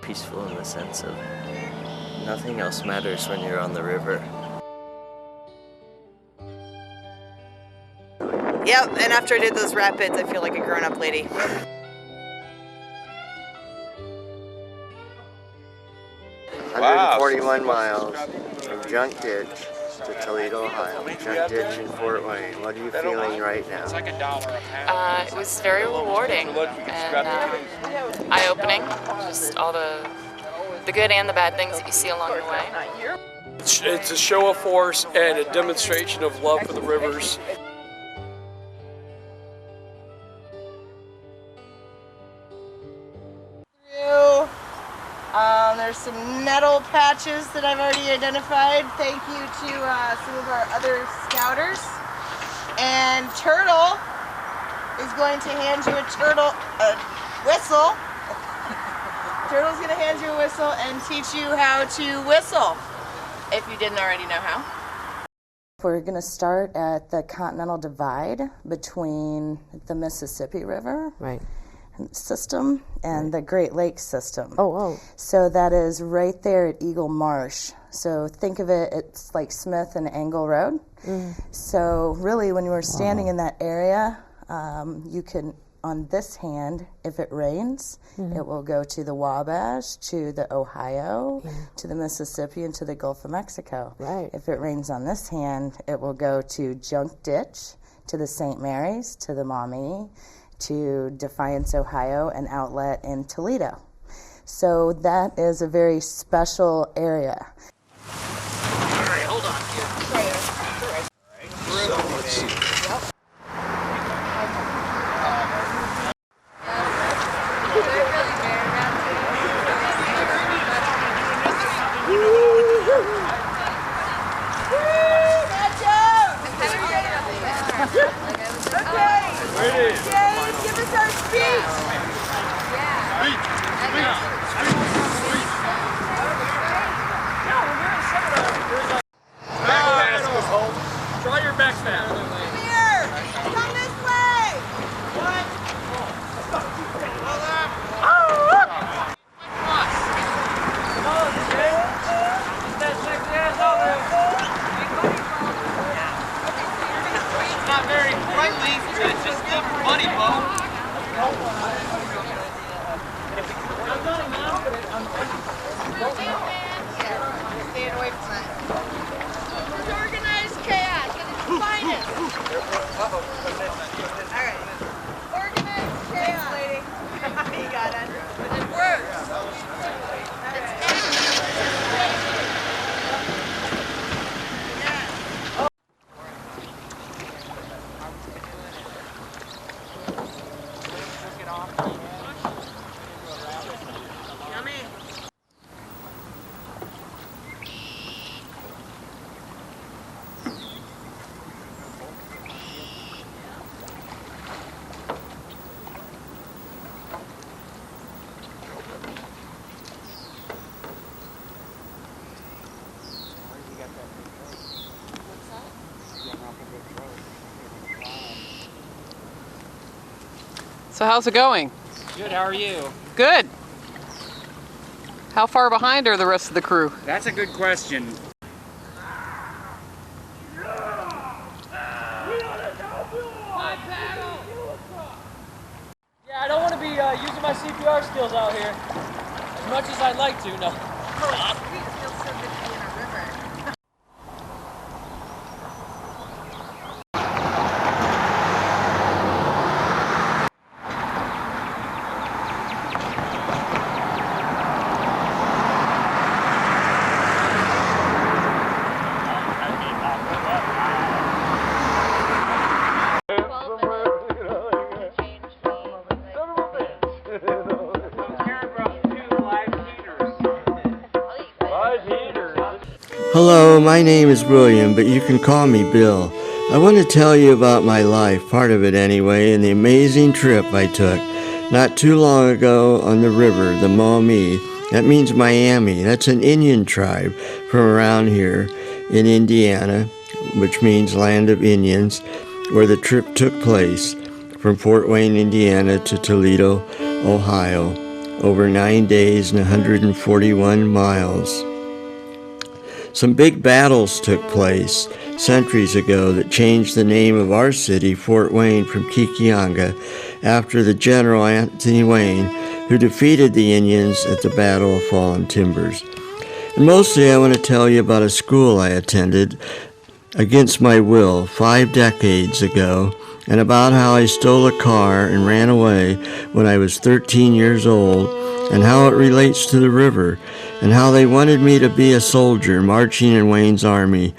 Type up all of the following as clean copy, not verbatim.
peaceful in the sense of nothing else matters when you're on the river. Yep, and after I did those rapids, I feel like a grown-up lady. Wow. 141 miles from Junk Ditch to Toledo, Ohio. Junk Ditch in Fort Wayne. What are you feeling right now? It was very rewarding and eye-opening. Just all the good and the bad things that you see along the way. It's a show of force and a demonstration of love for the rivers. There's some nettle patches that I've already identified. Thank you to some of our other scouters. And Turtle is going to hand you a whistle. Turtle's going to hand you a whistle and teach you how to whistle, if you didn't already know how. We're going to start at the Continental Divide between the Mississippi River system and the Great Lakes system. So that is right there at Eagle Marsh. So think of it, it's like Smith and Angle Road. So really when you were standing in that area, you can, on this hand, if it rains, it will go to the Wabash, to the Ohio, to the Mississippi, and to the Gulf of Mexico. If it rains on this hand, it will go to Junk Ditch, to the St. Mary's, to the Maumee, to Defiance, Ohio, and outlet in Toledo. So that is a very special area. All right, hold on here. So let's see. Try your back snap. Come here! Come this way! What? It's not very friendly, it's just the money boat. Staying away from that. Organized chaos at its finest. Alright. Organized chaos. You got it. It works. So how's it going? Good, how are you? Good. How far behind are the rest of the crew? That's a good question. Yeah, I don't want to be using my CPR skills out here as much as I'd like to, no. Hello, my name is William, but you can call me Bill. I want to tell you about my life, part of it anyway, and the amazing trip I took not too long ago on the river, the Maumee. That means Miami. That's an Indian tribe from around here in Indiana, which means land of Indians, where the trip took place from Fort Wayne, Indiana to Toledo, Ohio, over 9 days and 141 miles. Some big battles took place centuries ago that changed the name of our city, Fort Wayne, from Kikianga after the General Anthony Wayne, who defeated the Indians at the Battle of Fallen Timbers. And mostly I want to tell you about a school I attended against my will 5 decades ago, and about how I stole a car and ran away when I was 13 years old, and how it relates to the river, and how they wanted me to be a soldier marching in Wayne's army,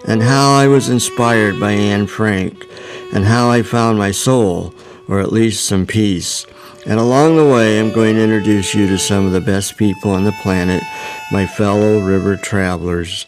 and how I was inspired by Anne Frank, and how I found my soul, or at least some peace. And along the way, I'm going to introduce you to some of the best people on the planet, my fellow river travelers.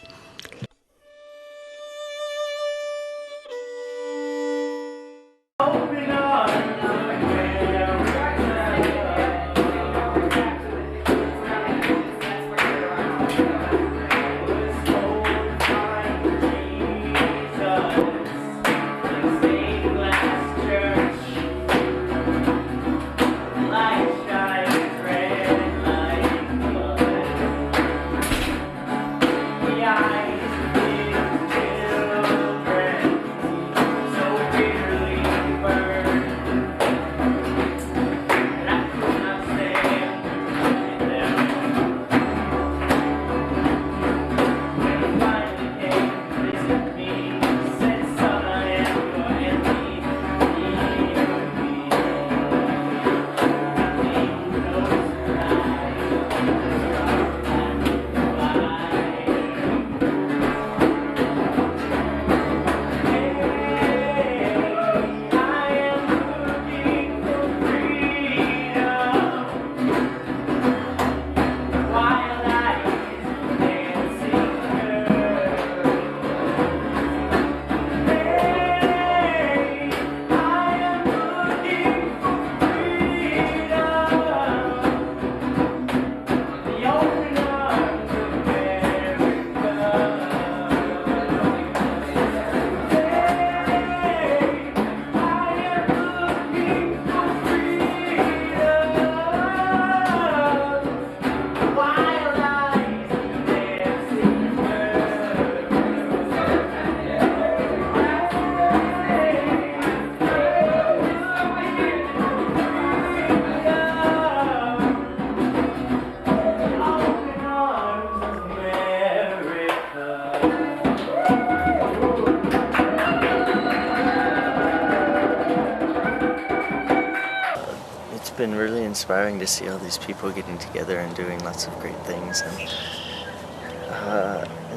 It's been really inspiring to see all these people getting together and doing lots of great things, and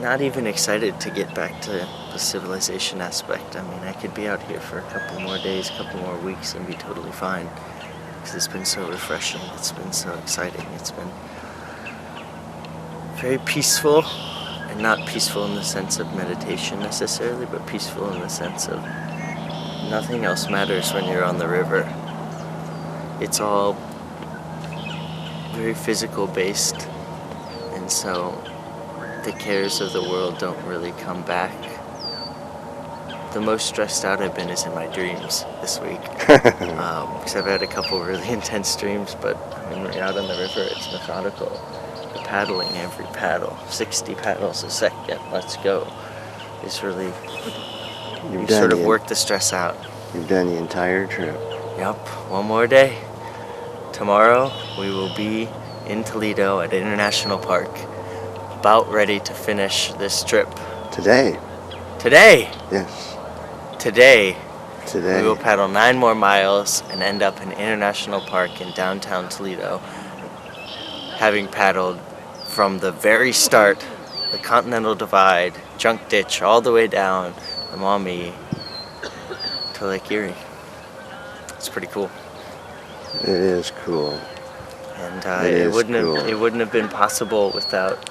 not even excited to get back to the civilization aspect. I mean, I could be out here for a couple more days, a couple more weeks, and be totally fine, because it's been so refreshing, it's been so exciting, it's been very peaceful, and not peaceful in the sense of meditation necessarily, but peaceful in the sense of nothing else matters when you're on the river. It's all very physical based, and so the cares of the world don't really come back. The most stressed out I've been is in my dreams this week, because I've had a couple really intense dreams, but when we're out on the river, it's methodical. You're paddling every paddle, 60 paddles a second, let's go. It's really, you sort of work the stress out. You've done the entire trip. Yep, one more day. Tomorrow we will be in Toledo at International Park, about ready to finish this trip. Today? Today! Yes. Today. Today. We will paddle 9 more miles and end up in International Park in downtown Toledo, having paddled from the very start, the Continental Divide, Junk Ditch, all the way down the Maumee to Lake Erie. It's pretty cool. It is cool. And it wouldn't have been possible without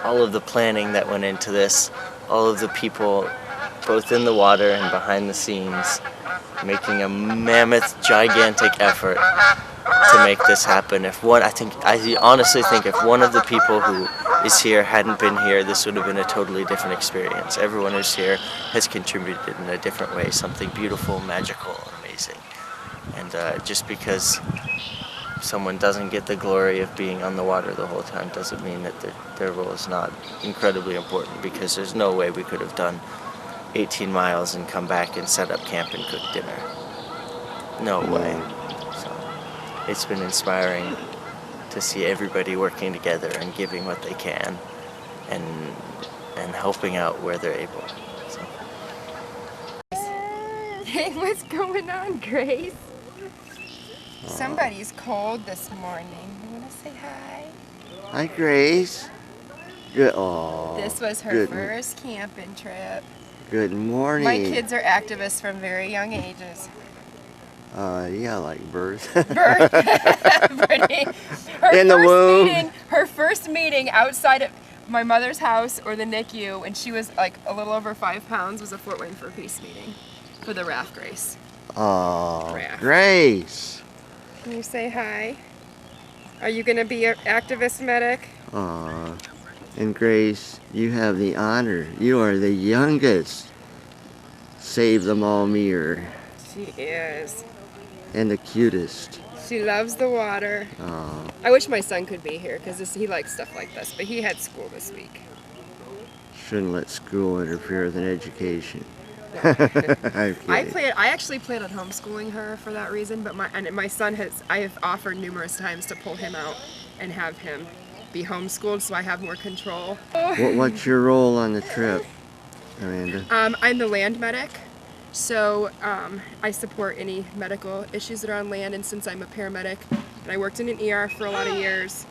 all of the planning that went into this, all of the people both in the water and behind the scenes making a mammoth, gigantic effort to make this happen. I honestly think if one of the people who is here hadn't been here, this would have been a totally different experience. Everyone who's here has contributed in a different way, something beautiful, magical, amazing. And just because someone doesn't get the glory of being on the water the whole time doesn't mean that their role is not incredibly important, because there's no way we could have done 18 miles and come back and set up camp and cook dinner. No way. So it's been inspiring to see everybody working together and giving what they can and helping out where they're able. So. Hey, what's going on, Grace? Somebody's cold this morning. You want to say hi? Hi, Grace. Good. Oh. This was her first camping trip. Good morning. My kids are activists from very young ages. Yeah, like birth. Birth. Brittany, In the womb. Her first meeting outside of my mother's house or the NICU, and she was like a little over 5 pounds, was a Fort Wayne for Peace meeting for the RAF Grace. Oh, RAF. Grace. Can you say hi? Are you going to be an activist medic? Aw. And Grace, you have the honor. You are the youngest Save the Malmere. She is. And the cutest. She loves the water. Aw. I wish my son could be here because he likes stuff like this, but he had school this week. Shouldn't let school interfere with an education. I actually plan on homeschooling her for that reason, but my son I have offered numerous times to pull him out and have him be homeschooled so I have more control. What's your role on the trip, Amanda? I'm the land medic, so I support any medical issues that are on land, and since I'm a paramedic and I worked in an ER for a lot of years,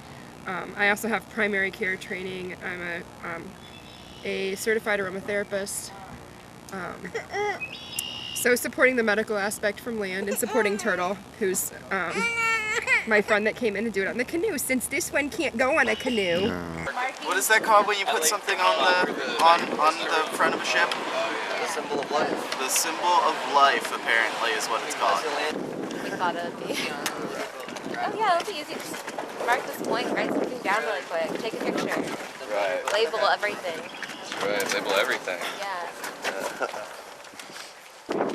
I also have primary care training. I'm a certified aromatherapist. So supporting the medical aspect from land and supporting Turtle, who's my friend that came in to do it on the canoe, since this one can't go on a canoe. What is that called when you put something on the front of a ship? The symbol of life. The symbol of life, apparently, is what it's called. We thought it would be. Oh yeah, it'll be easy. Just mark this point, write something down really quick, take a picture. Right. Label everything. Right, label everything. Yeah.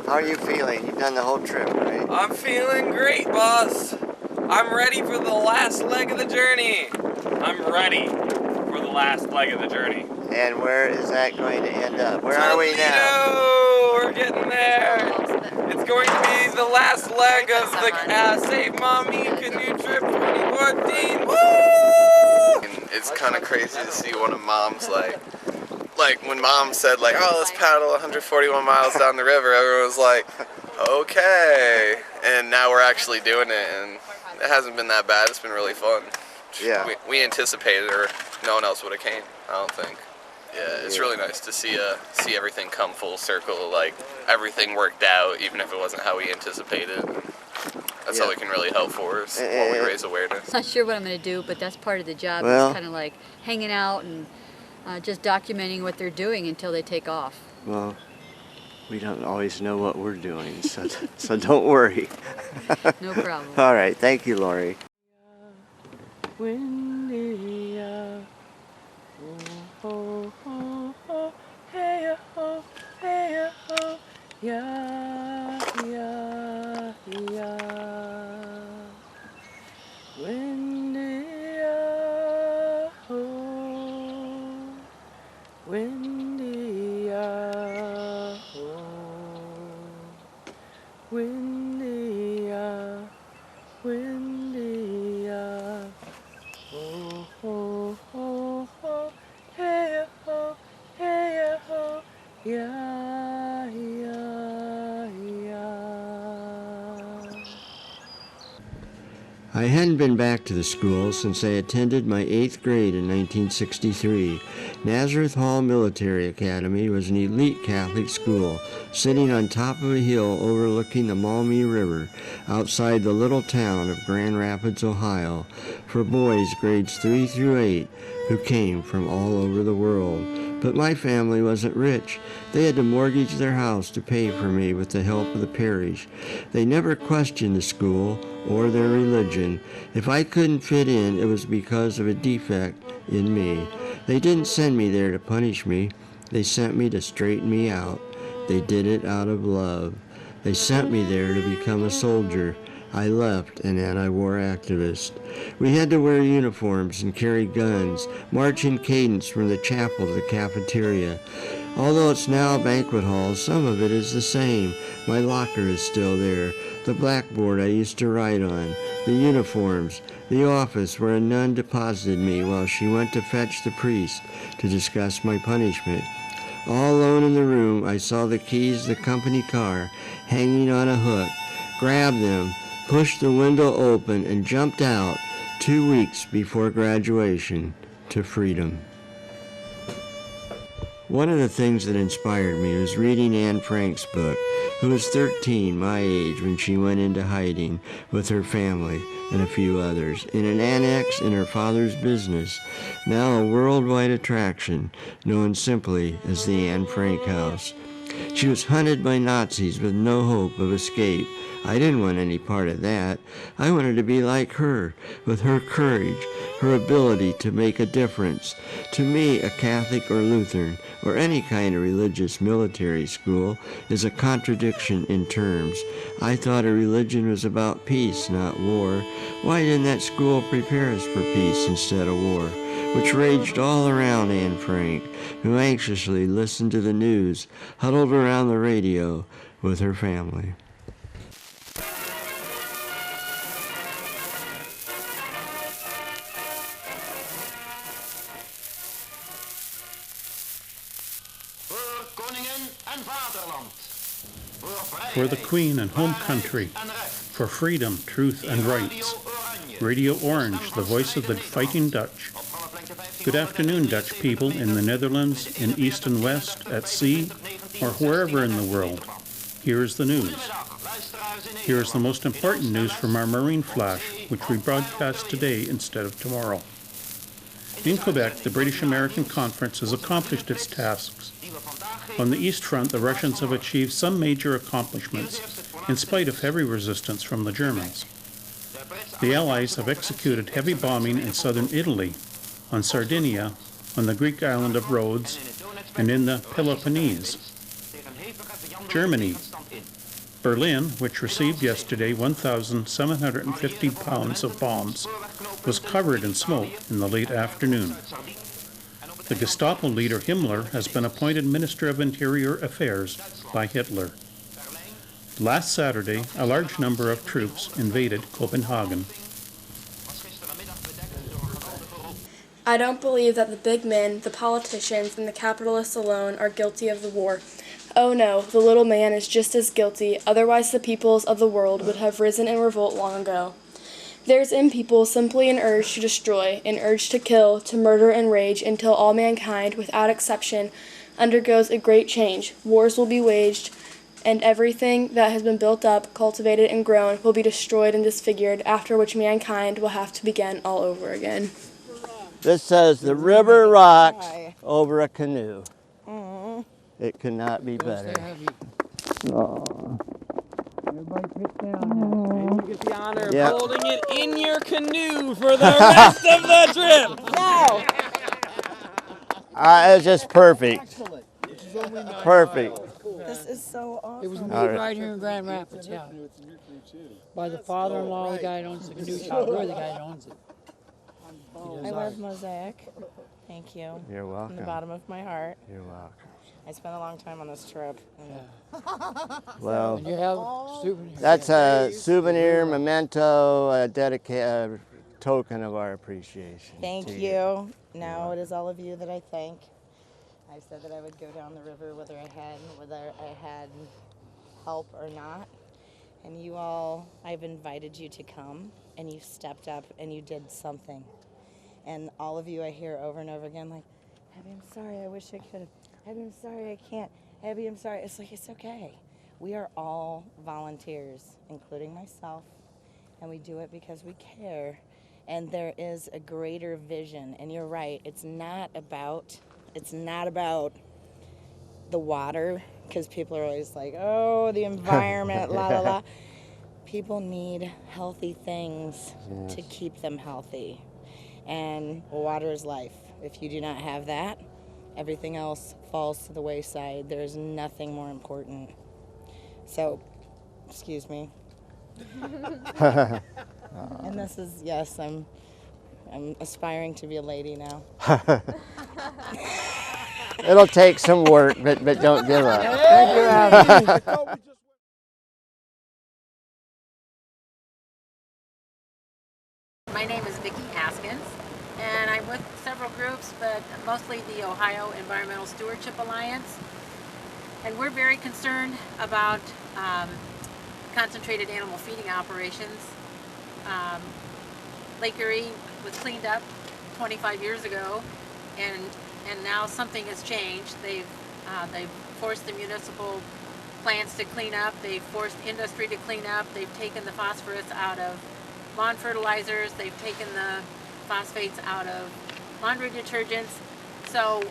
How are you feeling? You've done the whole trip, right? I'm feeling great, boss. I'm ready for the last leg of the journey. I'm ready for the last leg of the journey. And where is that going to end up? Where are we now? We're getting there. It's going to be the last leg of the Save Mommy Canoe Trip 2014. Woo! It's kind of crazy to see one of Mom's, like when Mom said, like, oh, let's paddle 141 miles down the river, everyone was like, okay. And now we're actually doing it, and it hasn't been that bad. It's been really fun. Yeah. We anticipated it, or no one else would have came, I don't think. Yeah, it's really nice to see everything come full circle, like everything worked out, even if it wasn't how we anticipated. That's all we can really hope for is while we raise awareness. Not sure what I'm going to do, but that's part of the job. Well, it's kind of like hanging out and just documenting what they're doing until they take off. Well, we don't always know what we're doing, so don't worry. No problem. All right, thank you, Lori. Oh, oh, oh, hey, oh, hey, oh, yeah, yeah, yeah. Windy, oh, windy, oh, windy, windy, oh, oh, oh, oh. Hey, oh, hey, oh, yeah, yeah, yeah. I hadn't been back to the school since I attended my 8th grade in 1963. Nazareth Hall Military Academy was an elite Catholic school sitting on top of a hill overlooking the Maumee River outside the little town of Grand Rapids, Ohio, for boys grades 3 through 8 who came from all over the world. But my family wasn't rich. They had to mortgage their house to pay for me with the help of the parish. They never questioned the school or their religion. If I couldn't fit in, it was because of a defect in me. They didn't send me there to punish me. They sent me to straighten me out. They did it out of love. They sent me there to become a soldier, I left an anti-war activist. We had to wear uniforms and carry guns, march in cadence from the chapel to the cafeteria. Although it's now a banquet hall, some of it is the same. My locker is still there, the blackboard I used to write on, the uniforms, the office where a nun deposited me while she went to fetch the priest to discuss my punishment. All alone in the room, I saw the keys to the company car hanging on a hook, grabbed them, pushed the window open, and jumped out 2 weeks before graduation to freedom. One of the things that inspired me was reading Anne Frank's book, who was 13, my age, when she went into hiding with her family and a few others in an annex in her father's business, now a worldwide attraction known simply as the Anne Frank House. She was hunted by Nazis with no hope of escape. I didn't want any part of that. I wanted to be like her, with her courage, her ability to make a difference. To me, a Catholic or Lutheran, or any kind of religious military school, is a contradiction in terms. I thought a religion was about peace, not war. Why didn't that school prepare us for peace instead of war? Which raged all around Anne Frank, who anxiously listened to the news, huddled around the radio with her family. For the Queen and home country, for freedom, truth, and rights. Radio Orange, the voice of the fighting Dutch. Good afternoon, Dutch people in the Netherlands, in East and West, at sea, or wherever in the world. Here is the news. Here is the most important news from our Marine Flash, which we broadcast today instead of tomorrow. In Quebec, the British-American Conference has accomplished its tasks. On the East Front, the Russians have achieved some major accomplishments, in spite of heavy resistance from the Germans. The Allies have executed heavy bombing in southern Italy, on Sardinia, on the Greek island of Rhodes, and in the Peloponnese. Germany. Berlin, which received yesterday 1,750 pounds of bombs, was covered in smoke in the late afternoon. The Gestapo leader Himmler has been appointed Minister of Interior Affairs by Hitler. Last Saturday, a large number of troops invaded Copenhagen. I don't believe that the big men, the politicians, and the capitalists alone are guilty of the war. Oh no, the little man is just as guilty, otherwise the peoples of the world would have risen in revolt long ago. There's in people simply an urge to destroy, an urge to kill, to murder and rage until all mankind, without exception, undergoes a great change. Wars will be waged, and everything that has been built up, cultivated, and grown will be destroyed and disfigured, after which mankind will have to begin all over again. This says the river rocks over a canoe. It could not be better. Aww. Everybody pitch down now. And you get the honor of Yep. holding it in your canoe for the rest of the trip. No. It was just perfect. Perfect. This is so awesome. It was made All right. right here in Grand Rapids, yeah. By the father-in-law, the guy that owns the canoe shop. We're the guy that owns it. I love Mosaic. Thank you. You're welcome. From the bottom of my heart. You're welcome. I spent a long time on this trip. Well, And you have souvenirs. that's a souvenir, memento, a token of our appreciation. Thank to you. Now it is all of you that I thank. I said that I would go down the river whether I had help or not. And you all, I've invited you to come, and you stepped up and you did something. And all of you I hear over and over again, like, Abby, I'm sorry, I wish I could have. Abby, I'm sorry, I can't. Abby, I'm sorry. It's like, it's okay. We are all volunteers, including myself, and we do it because we care. And there is a greater vision, and you're right, it's not about the water, because people are always like, oh, the environment, la la la. People need healthy things to keep them healthy. And water is life. If you do not have that, everything else falls to the wayside. There is nothing more important. So, excuse me. And this is, yes, I'm aspiring to be a lady now. It'll take some work, but don't give up. My name is Vicki Haskins, and I'm with several groups, but mostly the Ohio Environmental Stewardship Alliance. And we're very concerned about concentrated animal feeding operations. Lake Erie was cleaned up 25 years ago, and now something has changed. They've forced the municipal plants to clean up. They've forced industry to clean up. They've taken the phosphorus out of lawn fertilizers. They've taken the phosphates out of laundry detergents. So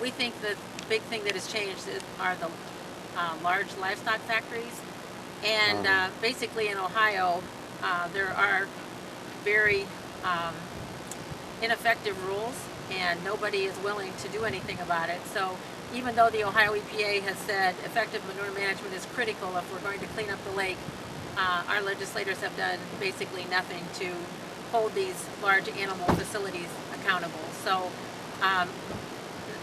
we think that the big thing that has changed are the large livestock factories. And basically in Ohio, there are very ineffective rules, and nobody is willing to do anything about it. So even though the Ohio EPA has said effective manure management is critical if we're going to clean up the lake, our legislators have done basically nothing to hold these large animal facilities accountable. So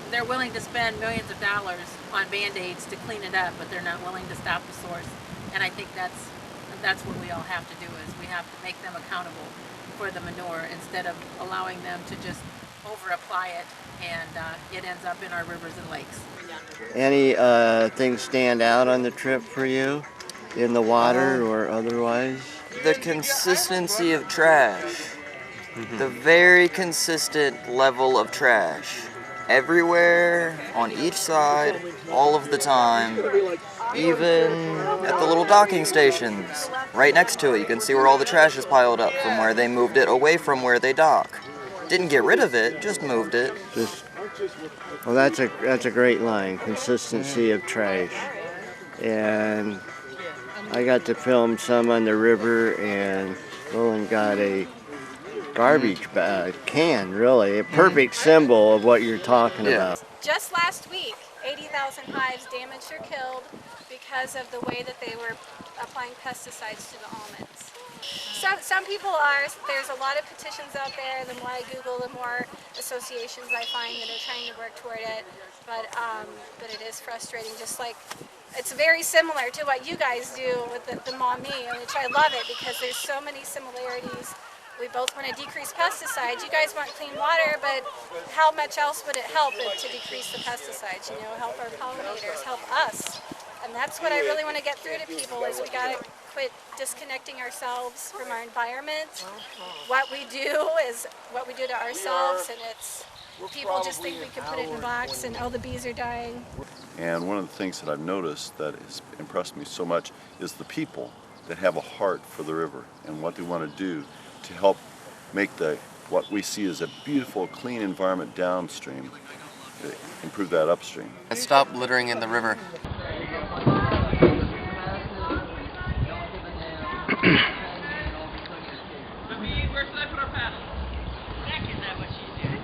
they're willing to spend millions of dollars on Band-Aids to clean it up, but they're not willing to stop the source. And I think that's what we all have to do, is we have to make them accountable for the manure instead of allowing them to just over-apply it, and it ends up in our rivers and lakes. Any things stand out on the trip for you, in the water or otherwise? The consistency of trash. The very consistent level of trash. Everywhere, on each side, all of the time. Even at the little docking stations. Right next to it, you can see where all the trash is piled up from where they moved it away from where they dock. Didn't get rid of it, just moved it. Well, that's a great line, consistency of trash. And I got to film some on the river, and Roland got a garbage can, really, a perfect symbol of what you're talking about. Just last week, 80,000 hives damaged or killed because of the way that they were applying pesticides to the almonds. Some people are, there's a lot of petitions out there. The more I Google, the more associations I find that are trying to work toward it. But it is frustrating, just like, it's very similar to what you guys do with the Maumee, which I love it because there's so many similarities. We both want to decrease pesticides. You guys want clean water, but how much else would it help to decrease the pesticides? You know, help our pollinators, help us. And that's what I really want to get through to people, is we got to quit disconnecting ourselves from our environment. What we do is what we do to ourselves, and it's, people just think we can put it in a box and, oh, the bees are dying. And one of the things that I've noticed that has impressed me so much is the people that have a heart for the river and what they want to do to help make what we see as a beautiful, clean environment downstream, improve that upstream. And stop littering in the river. Where should I put our paddle? Back in that what she's doing.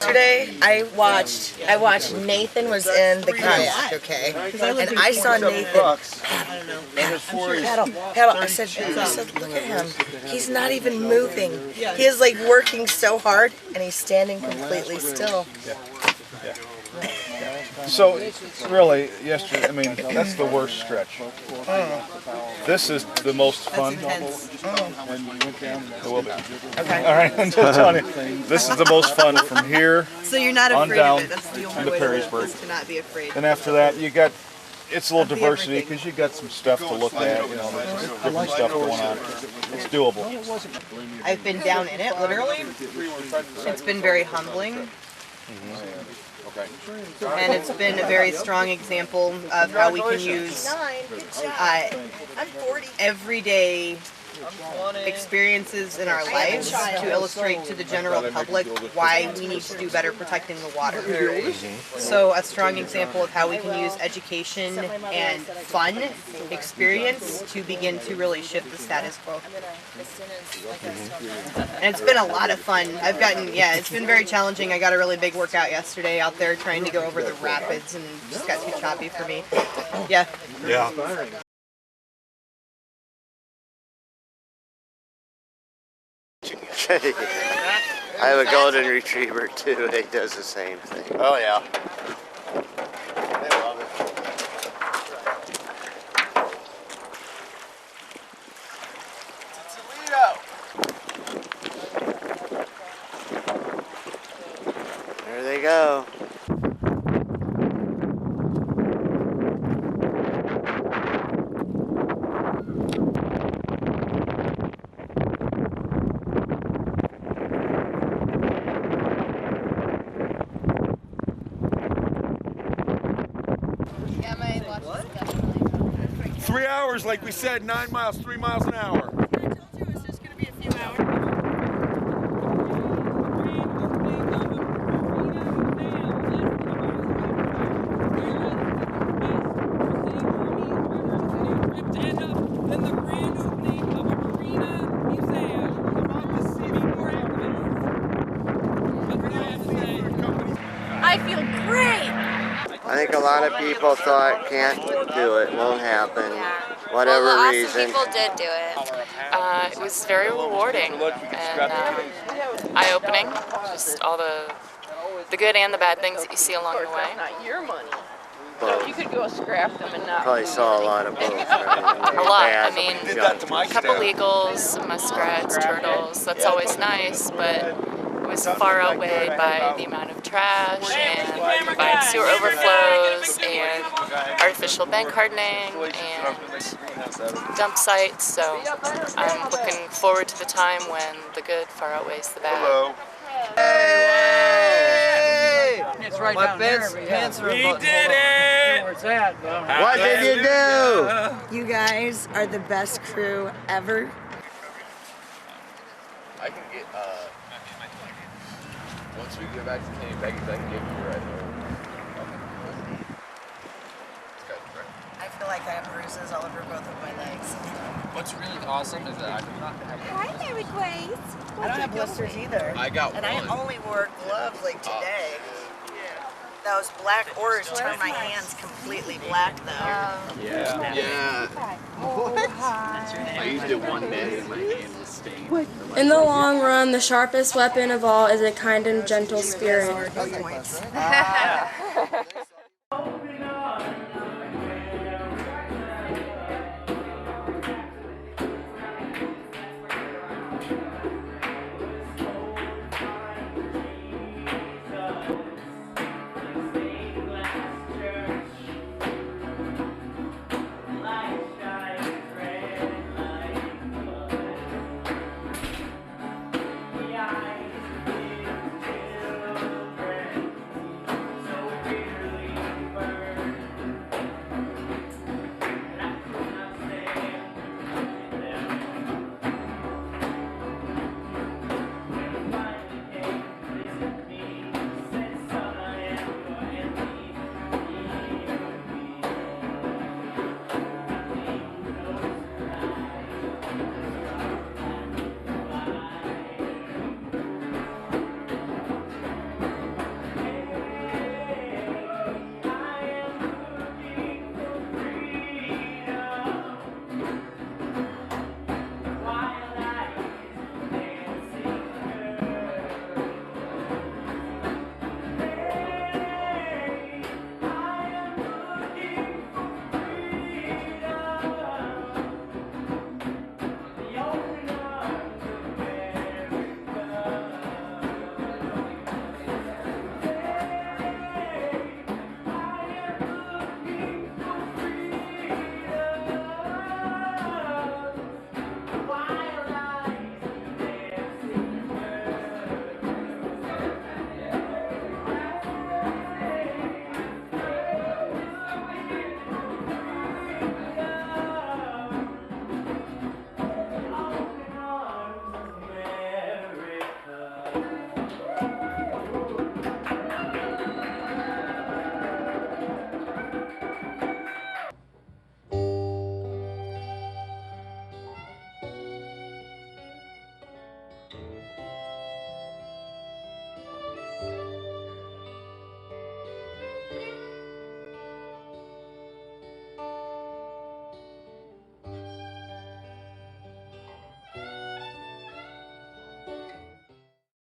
Yesterday, I watched Nathan was in the kayak, okay? And I saw Nathan paddle. I said, look at him. He's not even moving. He is like working so hard, and he's standing completely still. So, really, yesterday, I mean, that's the worst stretch. This is the most fun. It will be. Okay. All right, I'm just telling you. This is the most fun from here So you're not on afraid down of it. That's the only into way Perrysburg. to not be afraid. And after that, you got it's a little diversity because you got some stuff to look at. You know, there's different stuff going on. It's doable. I've been down in it, literally. It's been very humbling. And it's been a very strong example of how we can use everyday experiences in our lives to illustrate to the general public why we need to do better protecting the water. So a strong example of how we can use education and fun experience to begin to really shift the status quo. And it's been a lot of fun. It's been very challenging. I got a really big workout yesterday out there trying to go over the rapids and it just got too choppy for me. Yeah. I have a golden retriever too. He does the same thing. Oh yeah. They love it. Toledo. There they go. Yeah, my watch is definitely. 3 hours, like we said, 9 miles, 3 miles an hour. I told you it was just going to be a few hours. I feel great. I think a lot of people thought can't do it, won't happen, whatever well, reason. People did do it. It was very rewarding and eye-opening. Just all the good and the bad things that you see along the way. Not your money. Both. You could go scrap them and not. Probably saw a lot of both. Right? A lot. I mean, a couple eagles, muskrats, turtles. That's always nice, but it was far outweighed by the amount of trash and by sewer overflows and artificial bank hardening and dump sites. So I'm looking forward to the time when the good far outweighs the bad. It's right down there. We did it! Where it's at, though. What did you do? You guys are the best crew ever. I can get, once we get back to Kenny Becky's, I can give you right there. I feel like I have bruises all over both of my legs. What's really awesome is that Hi, Mary Grace. I don't have blisters either. I got and one. I only wore gloves like today. Those black oars turn my hands completely black though. Yeah. What? I used it one day and my hand was stained. In the long run, the sharpest weapon of all is a kind and gentle spirit.